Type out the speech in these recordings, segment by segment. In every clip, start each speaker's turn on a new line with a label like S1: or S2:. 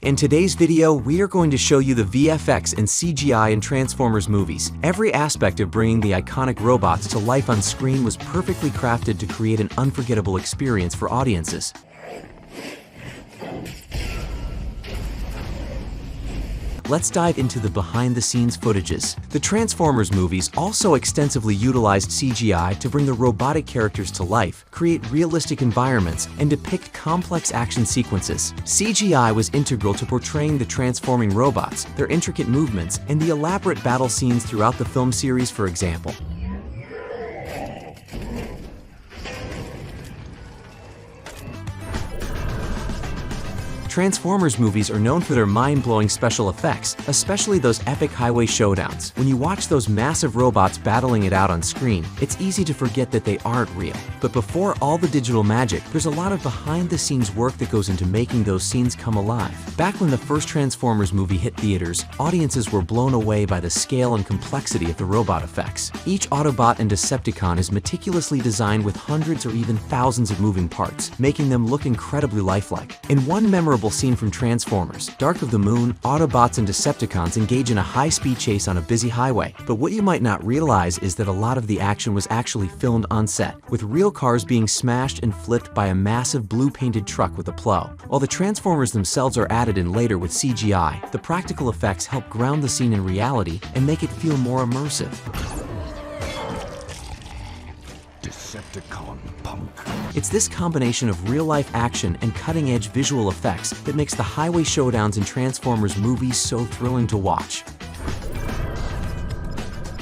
S1: In today's video, we are going to show you the VFX and CGI in Transformers movies. Every aspect of bringing the iconic robots to life on screen was perfectly crafted to create an unforgettable experience for audiences. Let's dive into the behind-the-scenes footages. The Transformers movies also extensively utilized CGI to bring the robotic characters to life, create realistic environments, and depict complex action sequences. CGI was integral to portraying the transforming robots, their intricate movements, and the elaborate battle scenes throughout the film series, for example. Transformers movies are known for their mind-blowing special effects, especially those epic highway showdowns. When you watch those massive robots battling it out on screen, it's easy to forget that they aren't real. But before all the digital magic, there's a lot of behind-the-scenes work that goes into making those scenes come alive. Back when the first Transformers movie hit theaters, audiences were blown away by the scale and complexity of the robot effects. Each Autobot and Decepticon is meticulously designed with hundreds or even thousands of moving parts, making them look incredibly lifelike. In one memorable scene from Transformers, Dark of the Moon, Autobots and Decepticons engage in a high-speed chase on a busy highway. But what you might not realize is that a lot of the action was actually filmed on set, with real cars being smashed and flipped by a massive blue-painted truck with a plow. While the Transformers themselves are added in later with CGI, the practical effects help ground the scene in reality and make it feel more immersive. Decepticon punk. It's this combination of real-life action and cutting-edge visual effects that makes the highway showdowns in Transformers movies so thrilling to watch.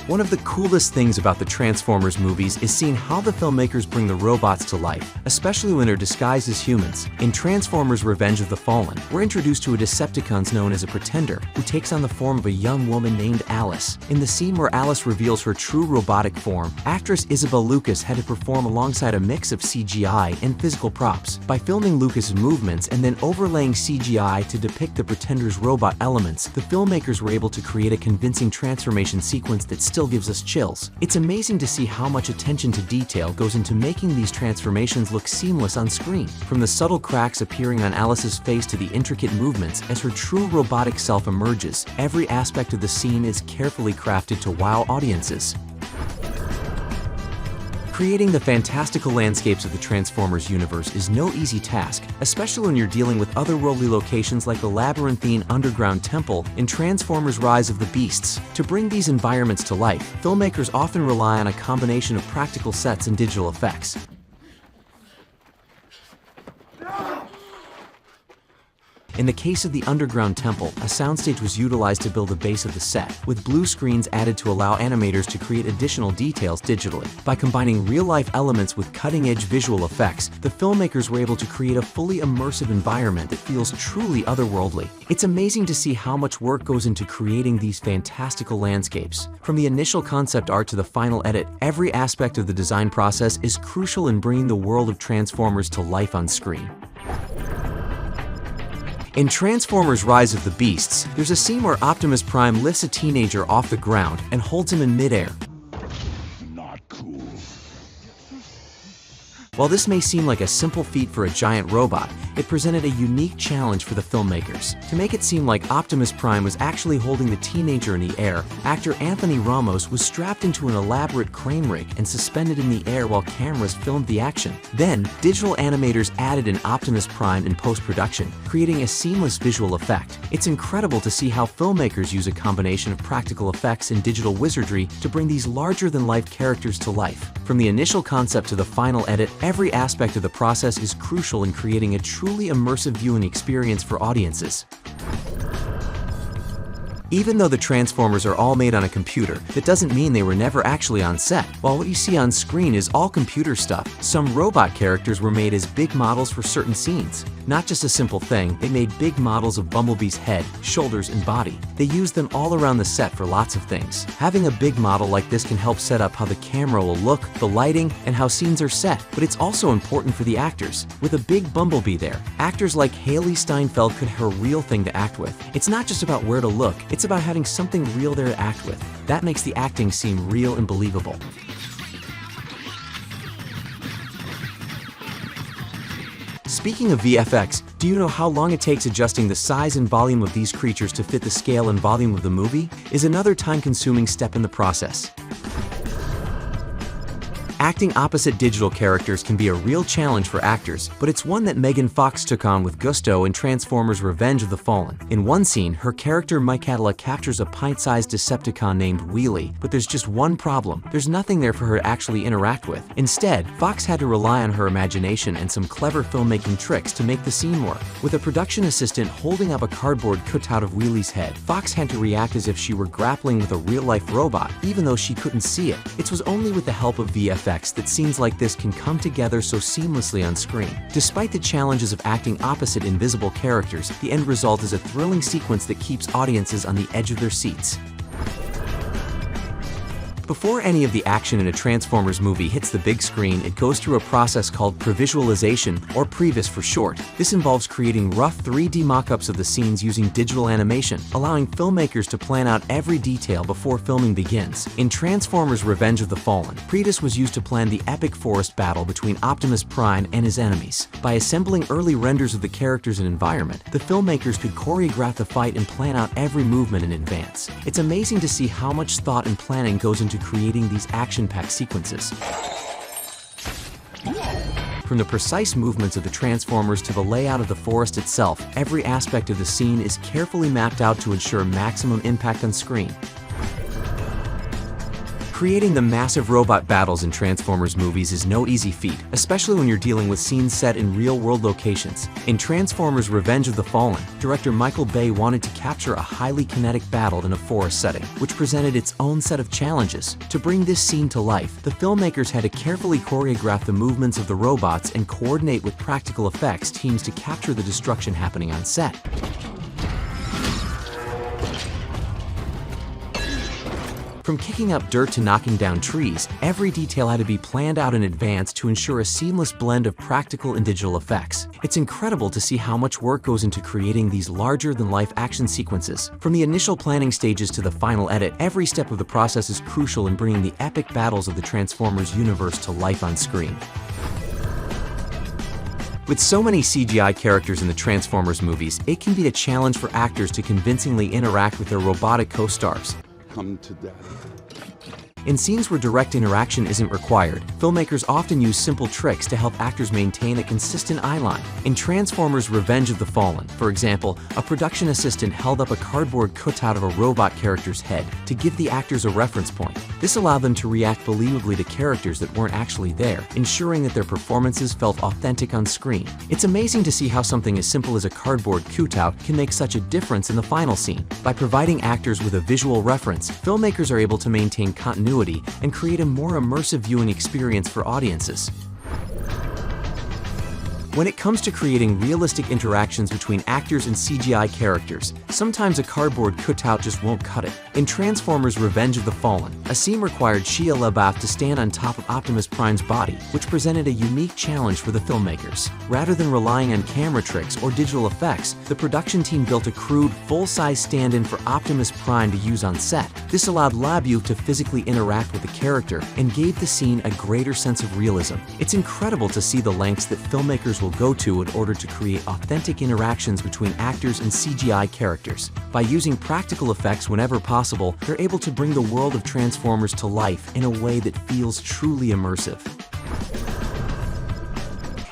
S1: One of the coolest things about the Transformers movies is seeing how the filmmakers bring the robots to life, especially when they're disguised as humans. In Transformers Revenge of the Fallen, we're introduced to a Decepticon known as a Pretender, who takes on the form of a young woman named Alice. In the scene where Alice reveals her true robotic form, actress Isabel Lucas had to perform alongside a mix of CGI and physical props. By filming Lucas's movements and then overlaying CGI to depict the Pretender's robot elements, the filmmakers were able to create a convincing transformation sequence that still gives us chills. It's amazing to see how much attention to detail goes into making these transformations look seamless on screen. From the subtle cracks appearing on Alice's face to the intricate movements as her true robotic self emerges, every aspect of the scene is carefully crafted to wow audiences. Creating the fantastical landscapes of the Transformers universe is no easy task, especially when you're dealing with otherworldly locations like the labyrinthine underground temple in Transformers Rise of the Beasts. To bring these environments to life, filmmakers often rely on a combination of practical sets and digital effects. In the case of the underground temple, a soundstage was utilized to build the base of the set, with blue screens added to allow animators to create additional details digitally. By combining real-life elements with cutting-edge visual effects, the filmmakers were able to create a fully immersive environment that feels truly otherworldly. It's amazing to see how much work goes into creating these fantastical landscapes. From the initial concept art to the final edit, every aspect of the design process is crucial in bringing the world of Transformers to life on screen. In Transformers Rise of the Beasts, there's a scene where Optimus Prime lifts a teenager off the ground and holds him in midair. Not cool. While this may seem like a simple feat for a giant robot, it presented a unique challenge for the filmmakers. To make it seem like Optimus Prime was actually holding the teenager in the air, actor Anthony Ramos was strapped into an elaborate crane rig and suspended in the air while cameras filmed the action. Then, digital animators added an Optimus Prime in post-production, creating a seamless visual effect. It's incredible to see how filmmakers use a combination of practical effects and digital wizardry to bring these larger-than-life characters to life. From the initial concept to the final edit, every aspect of the process is crucial in creating a truly immersive viewing experience for audiences. Even though the Transformers are all made on a computer, that doesn't mean they were never actually on set. While what you see on screen is all computer stuff, some robot characters were made as big models for certain scenes. Not just a simple thing, they made big models of Bumblebee's head, shoulders, and body. They used them all around the set for lots of things. Having a big model like this can help set up how the camera will look, the lighting, and how scenes are set, but it's also important for the actors. With a big Bumblebee there, actors like Haley Steinfeld could have a real thing to act with. It's not just about where to look, it's about having something real there to act with. That makes the acting seem real and believable. Speaking of VFX, do you know how long it takes adjusting the size and volume of these creatures to fit the scale and volume of the movie? Is another time-consuming step in the process. Acting opposite digital characters can be a real challenge for actors, but it's one that Megan Fox took on with gusto in Transformers: Revenge of the Fallen. In one scene, her character Micatla captures a pint-sized Decepticon named Wheelie, but there's just one problem. There's nothing there for her to actually interact with. Instead, Fox had to rely on her imagination and some clever filmmaking tricks to make the scene work. With a production assistant holding up a cardboard cutout of Wheelie's head, Fox had to react as if she were grappling with a real-life robot, even though she couldn't see it. It was only with the help of VFX that scenes like this can come together so seamlessly on screen. Despite the challenges of acting opposite invisible characters, the end result is a thrilling sequence that keeps audiences on the edge of their seats. Before any of the action in a Transformers movie hits the big screen, it goes through a process called previsualization, or previs for short. This involves creating rough 3D mock-ups of the scenes using digital animation, allowing filmmakers to plan out every detail before filming begins. In Transformers: Revenge of the Fallen, previs was used to plan the epic forest battle between Optimus Prime and his enemies. By assembling early renders of the characters and environment, the filmmakers could choreograph the fight and plan out every movement in advance. It's amazing to see how much thought and planning goes into creating these action-packed sequences. From the precise movements of the Transformers to the layout of the forest itself, every aspect of the scene is carefully mapped out to ensure maximum impact on screen. Creating the massive robot battles in Transformers movies is no easy feat, especially when you're dealing with scenes set in real-world locations. In Transformers: Revenge of the Fallen, director Michael Bay wanted to capture a highly kinetic battle in a forest setting, which presented its own set of challenges. To bring this scene to life, the filmmakers had to carefully choreograph the movements of the robots and coordinate with practical effects teams to capture the destruction happening on set. From kicking up dirt to knocking down trees, every detail had to be planned out in advance to ensure a seamless blend of practical and digital effects. It's incredible to see how much work goes into creating these larger-than-life action sequences. From the initial planning stages to the final edit, every step of the process is crucial in bringing the epic battles of the Transformers universe to life on screen. With so many CGI characters in the Transformers movies, it can be a challenge for actors to convincingly interact with their robotic co-stars.
S2: Come to daddy.
S1: In scenes where direct interaction isn't required, filmmakers often use simple tricks to help actors maintain a consistent eye line. In Transformers: Revenge of the Fallen, for example, a production assistant held up a cardboard cutout of a robot character's head to give the actors a reference point. This allowed them to react believably to characters that weren't actually there, ensuring that their performances felt authentic on screen. It's amazing to see how something as simple as a cardboard cutout can make such a difference in the final scene. By providing actors with a visual reference, filmmakers are able to maintain continuity and create a more immersive viewing experience for audiences. When it comes to creating realistic interactions between actors and CGI characters, sometimes a cardboard cutout just won't cut it. In Transformers: Revenge of the Fallen, a scene required Shia LaBeouf to stand on top of Optimus Prime's body, which presented a unique challenge for the filmmakers. Rather than relying on camera tricks or digital effects, the production team built a crude, full-size stand-in for Optimus Prime to use on set. This allowed LaBeouf to physically interact with the character and gave the scene a greater sense of realism. It's incredible to see the lengths that filmmakers will go to in order to create authentic interactions between actors and CGI characters. By using practical effects whenever possible, they're able to bring the world of Transformers to life in a way that feels truly immersive.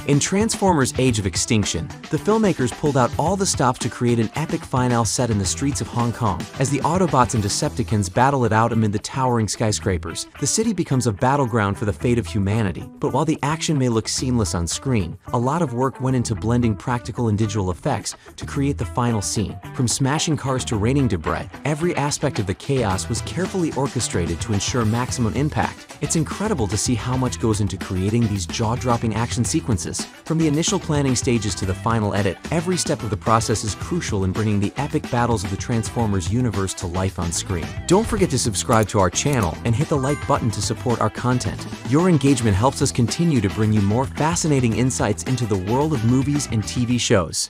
S1: In Transformers: Age of Extinction, the filmmakers pulled out all the stops to create an epic finale set in the streets of Hong Kong. As the Autobots and Decepticons battle it out amid the towering skyscrapers, the city becomes a battleground for the fate of humanity. But while the action may look seamless on screen, a lot of work went into blending practical and digital effects to create the final scene. From smashing cars to raining debris, every aspect of the chaos was carefully orchestrated to ensure maximum impact. It's incredible to see how much goes into creating these jaw-dropping action sequences. From the initial planning stages to the final edit, every step of the process is crucial in bringing the epic battles of the Transformers universe to life on screen. Don't forget to subscribe to our channel and hit the like button to support our content. Your engagement helps us continue to bring you more fascinating insights into the world of movies and TV shows.